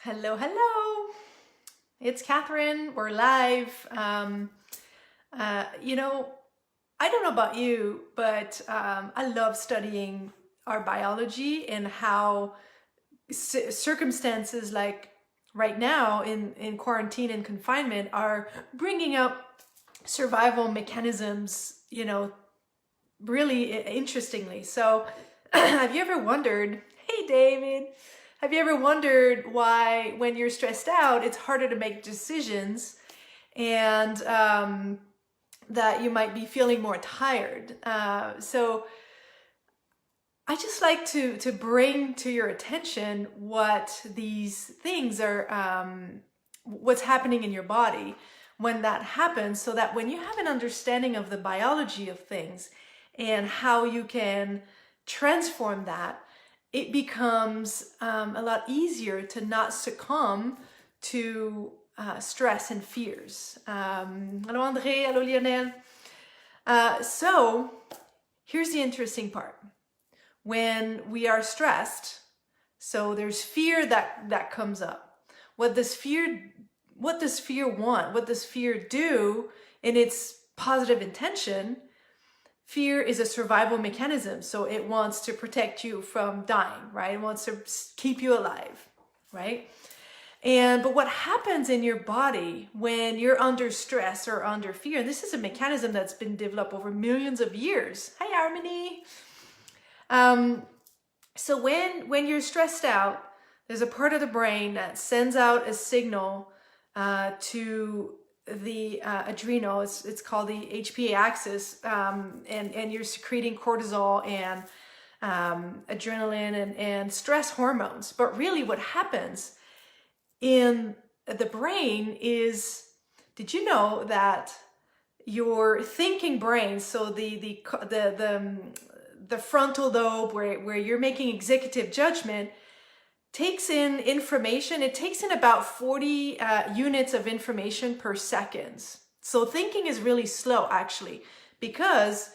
Hello, hello. It's Catherine. We're live. I don't know about you, but I love studying our biology and how circumstances like right now in quarantine and confinement are bringing up survival mechanisms, really interestingly. So, have you ever wondered, hey, David, have you ever wondered why, when you're stressed out, it's harder to make decisions and that you might be feeling more tired? So, I just like to bring to your attention what these things are, what's happening in your body when that happens, so that when you have an understanding of the biology of things and how you can transform that, it becomes a lot easier to not succumb to stress and fears. Hello, André. Hello, Lionel. So here's the interesting part. When we are stressed, so there's fear that comes up. What does fear want? What does fear do in its positive intention? Fear is a survival mechanism, so it wants to protect you from dying, right? It wants to keep you alive, right? But what happens in your body when you're under stress or under fear, and this is a mechanism that's been developed over millions of years. Hi, Harmony. So when you're stressed out, there's a part of the brain that sends out a signal to the adrenal. It's called the HPA axis, and you're secreting cortisol and adrenaline and stress hormones. But really, what happens in the brain is, did you know that your thinking brain, so the frontal lobe where you're making executive judgment, takes in information. It takes in about 40 units of information per second. So thinking is really slow, actually, because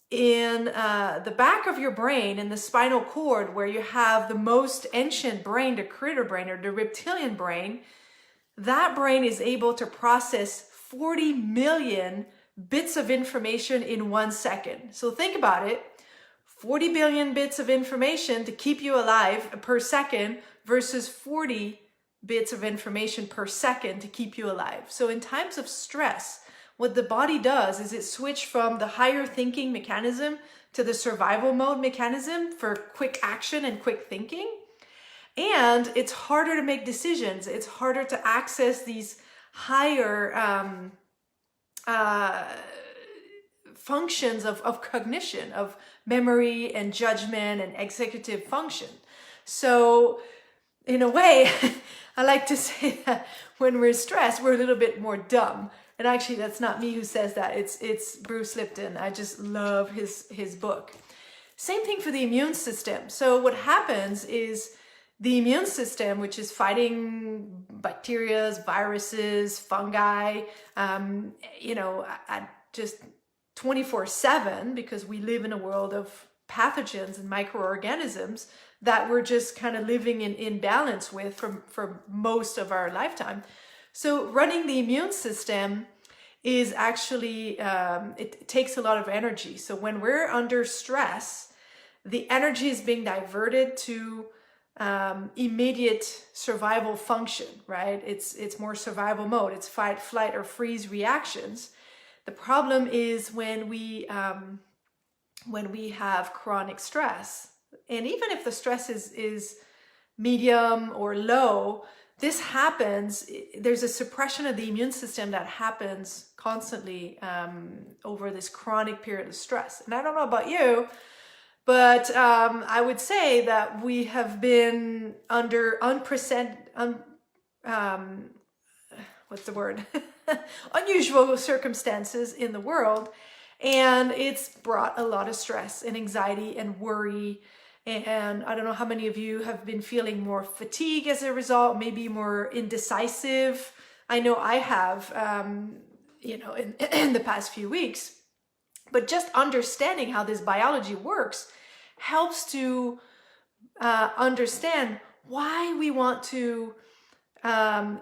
in the back of your brain, in the spinal cord, where you have the most ancient brain, the critter brain or the reptilian brain, that brain is able to process 40 million bits of information in 1 second. So think about it. 40 billion bits of information to keep you alive per second versus 40 bits of information per second to keep you alive. So in times of stress, what the body does is it switches from the higher thinking mechanism to the survival mode mechanism for quick action and quick thinking. And it's harder to make decisions. It's harder to access these higher functions of cognition, of memory and judgment and executive function. So in a way, I like to say that when we're stressed, we're a little bit more dumb. And actually, that's not me who says that. It's Bruce Lipton. I just love his book. Same thing for the immune system. So what happens is the immune system, which is fighting bacteria, viruses, fungi, just 24/7, because we live in a world of pathogens and microorganisms that we're just kind of living in balance with for most of our lifetime. So running the immune system is actually, it takes a lot of energy. So when we're under stress, the energy is being diverted to immediate survival function, right? It's more survival mode. It's fight, flight, or freeze reactions. The problem is when we have chronic stress, and even if the stress is medium or low, this happens. There's a suppression of the immune system that happens constantly over this chronic period of stress. And I don't know about you, but I would say that we have been under unusual circumstances in the world, and it's brought a lot of stress and anxiety and worry. And I don't know how many of you have been feeling more fatigue as a result, maybe more indecisive. I know I have, in the past few weeks. But just understanding how this biology works helps to understand why we want to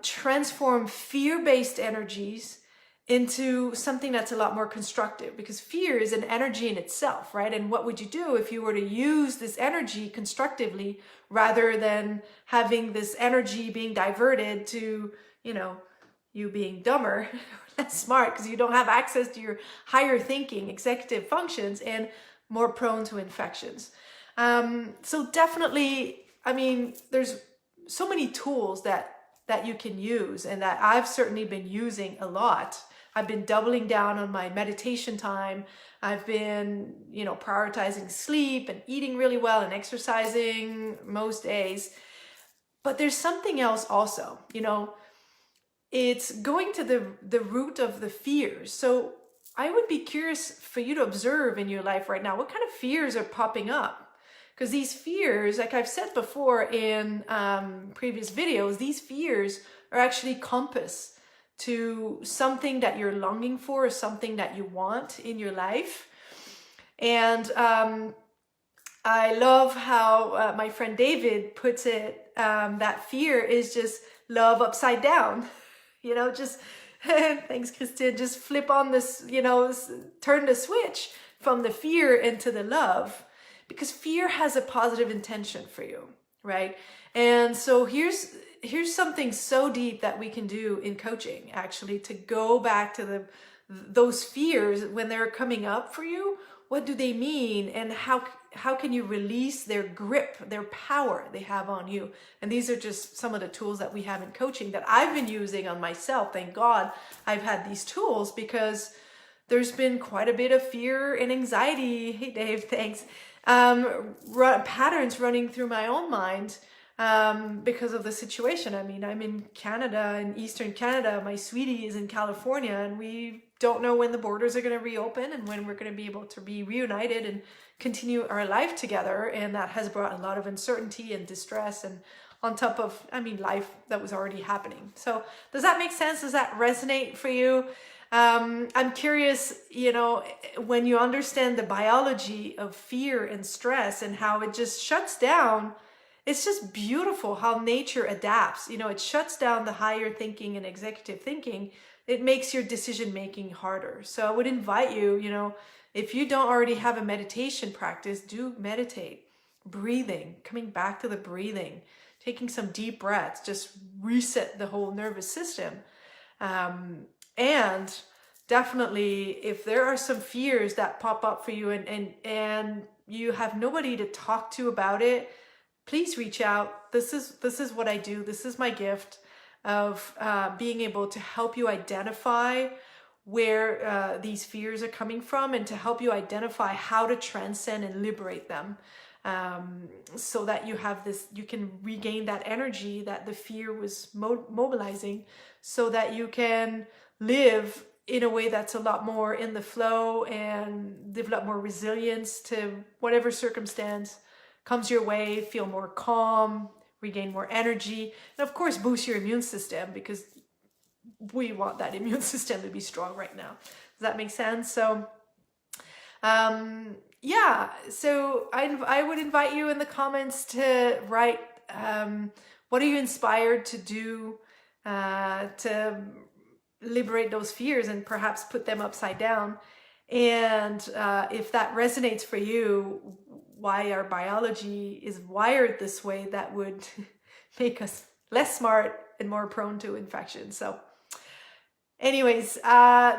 transform fear-based energies into something that's a lot more constructive, because fear is an energy in itself, right? And what would you do if you were to use this energy constructively rather than having this energy being diverted to, you know, you being dumber, less smart, because you don't have access to your higher thinking, executive functions, and more prone to infections. So definitely, I mean, there's so many tools that you can use, and that I've certainly been using a lot. I've been doubling down on my meditation time. I've been, you know, prioritizing sleep and eating really well and exercising most days. But there's something else also, you know, it's going to the root of the fears. So I would be curious for you to observe in your life right now, what kind of fears are popping up? Because these fears, like I've said before in previous videos, these fears are actually compass to something that you're longing for, or something that you want in your life. And I love how my friend David puts it, that fear is just love upside down. You know, just, thanks Christine, just flip on this, you know, turn the switch from the fear into the love. Because fear has a positive intention for you, right? And so here's something so deep that we can do in coaching, actually, to go back to those fears when they're coming up for you. What do they mean, and how can you release their grip, their power they have on you? And these are just some of the tools that we have in coaching that I've been using on myself. Thank God I've had these tools, because there's been quite a bit of fear and anxiety. Hey Dave, thanks. Patterns running through my own mind because of the situation. I mean, I'm in Canada, in Eastern Canada. My sweetie is in California, and we don't know when the borders are going to reopen and when we're going to be able to be reunited and continue our life together. And that has brought a lot of uncertainty and distress, and on top of, I mean, life that was already happening. So does that make sense? Does that resonate for you? I'm curious, you know, when you understand the biology of fear and stress and how it just shuts down, it's just beautiful how nature adapts. You know, it shuts down the higher thinking and executive thinking. It makes your decision making harder. So I would invite you, you know, if you don't already have a meditation practice, do meditate. Breathing, coming back to the breathing, taking some deep breaths, just reset the whole nervous system. And definitely, if there are some fears that pop up for you and you have nobody to talk to about it, please reach out. This is what I do. This is my gift of being able to help you identify where these fears are coming from, and to help you identify how to transcend and liberate them, so that you have this, you can regain that energy that the fear was mobilizing, so that you can live in a way that's a lot more in the flow and develop more resilience to whatever circumstance comes your way, feel more calm, regain more energy, and of course boost your immune system, because we want that immune system to be strong right now. Does that make sense? So yeah, so I would invite you in the comments to write, what are you inspired to do to liberate those fears and perhaps put them upside down. And if that resonates for you, why our biology is wired this way, that would make us less smart and more prone to infection. So anyways,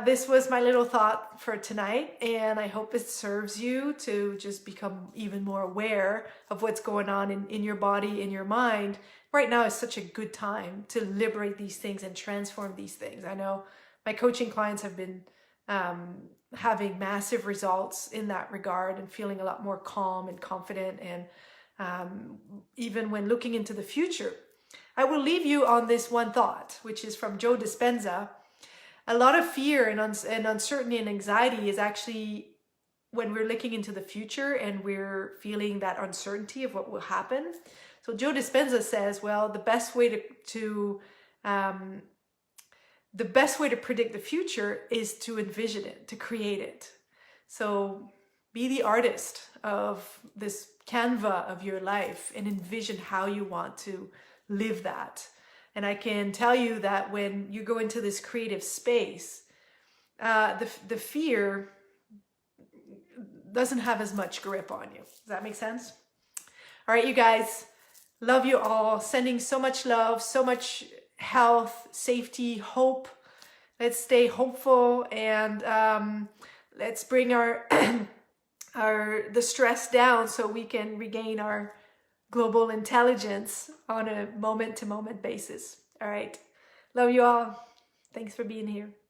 this was my little thought for tonight, and I hope it serves you to just become even more aware of what's going on in your body, in your mind. Right now is such a good time to liberate these things and transform these things. I know my coaching clients have been having massive results in that regard, and feeling a lot more calm and confident. And even when looking into the future, I will leave you on this one thought, which is from Joe Dispenza. A lot of fear and uncertainty and anxiety is actually when we're looking into the future and we're feeling that uncertainty of what will happen. So Joe Dispenza says, well, the best way to predict the future is to envision it, to create it. So be the artist of this canva of your life and envision how you want to live that. And I can tell you that when you go into this creative space, the fear doesn't have as much grip on you. Does that make sense? All right, you guys, love you all. Sending so much love, so much health, safety, hope. Let's stay hopeful, and let's bring our the stress down so we can regain our global intelligence on a moment-to-moment basis. All right. Love you all. Thanks for being here.